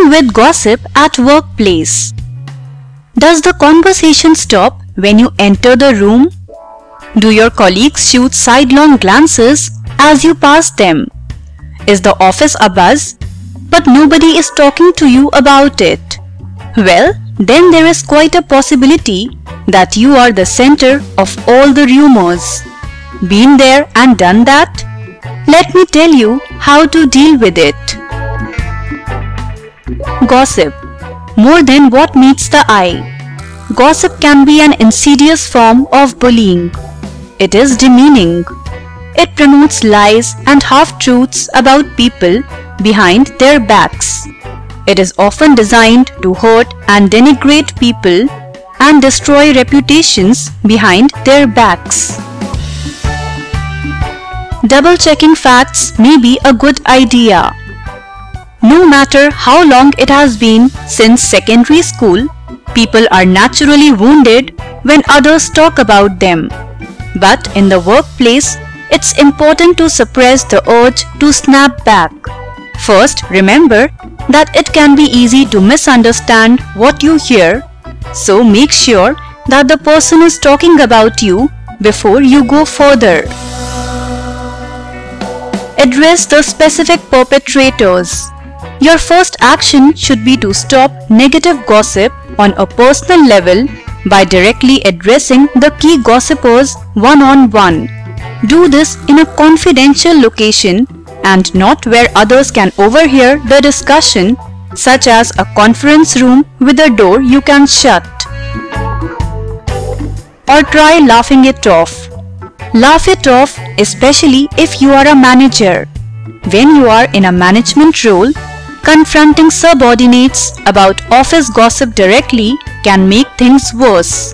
Dealing with gossip at workplace. Does the conversation stop when you enter the room? Do your colleagues shoot sidelong glances as you pass them? Is the office abuzz, but nobody is talking to you about it? Well, then there is quite a possibility that you are the center of all the rumors. Been there and done that? Let me tell you how to deal with it. Gossip. More than what meets the eye. Gossip can be an insidious form of bullying. It is demeaning. It promotes lies and half-truths about people behind their backs. It is often designed to hurt and denigrate people and destroy reputations behind their backs. Double-checking facts may be a good idea. No matter how long it has been since secondary school, people are naturally wounded when others talk about them. But in the workplace, it's important to suppress the urge to snap back. First, remember that it can be easy to misunderstand what you hear, so make sure that the person is talking about you before you go further. Address the specific perpetrators. Your first action should be to stop negative gossip on a personal level by directly addressing the key gossipers one-on-one. Do this in a confidential location and not where others can overhear the discussion, such as a conference room with a door you can shut. Or try laughing it off. Laugh it off, especially if you are a manager. When you are in a management role, confronting subordinates about office gossip directly can make things worse.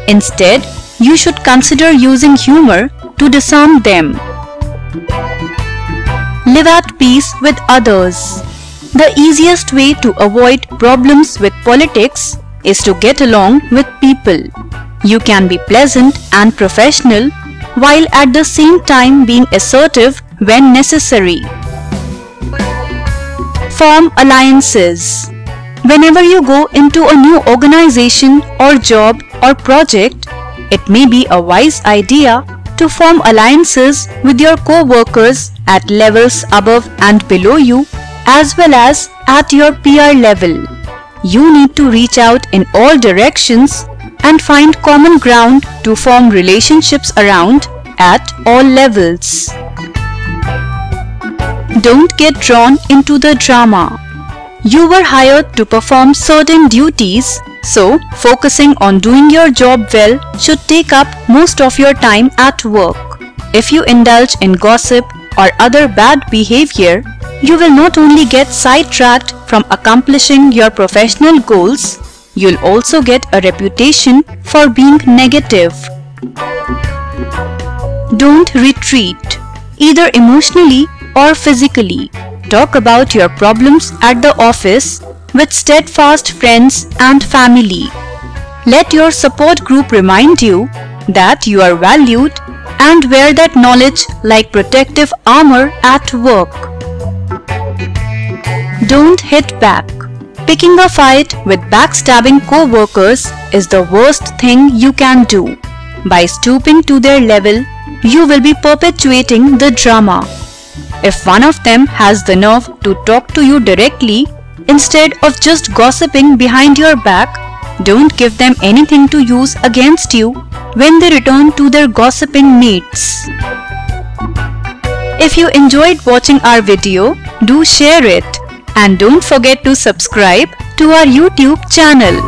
Instead, you should consider using humor to disarm them. Live at peace with others. The easiest way to avoid problems with politics is to get along with people. You can be pleasant and professional while at the same time being assertive when necessary. Form alliances. Whenever you go into a new organization or job or project, it may be a wise idea to form alliances with your co-workers at levels above and below you, as well as at your peer level. You need to reach out in all directions and find common ground to form relationships around at all levels. Don't get drawn into the drama. You were hired to perform certain duties, so focusing on doing your job well should take up most of your time at work. If you indulge in gossip or other bad behavior, you will not only get sidetracked from accomplishing your professional goals, you'll also get a reputation for being negative. Don't retreat, either emotionally or physically. Talk about your problems at the office with steadfast friends and family. Let your support group remind you that you are valued and wear that knowledge like protective armor at work. Don't hit back. Picking a fight with backstabbing co-workers is the worst thing you can do. By stooping to their level, you will be perpetuating the drama. If one of them has the nerve to talk to you directly, instead of just gossiping behind your back, don't give them anything to use against you when they return to their gossiping mates. If you enjoyed watching our video, do share it and don't forget to subscribe to our YouTube channel.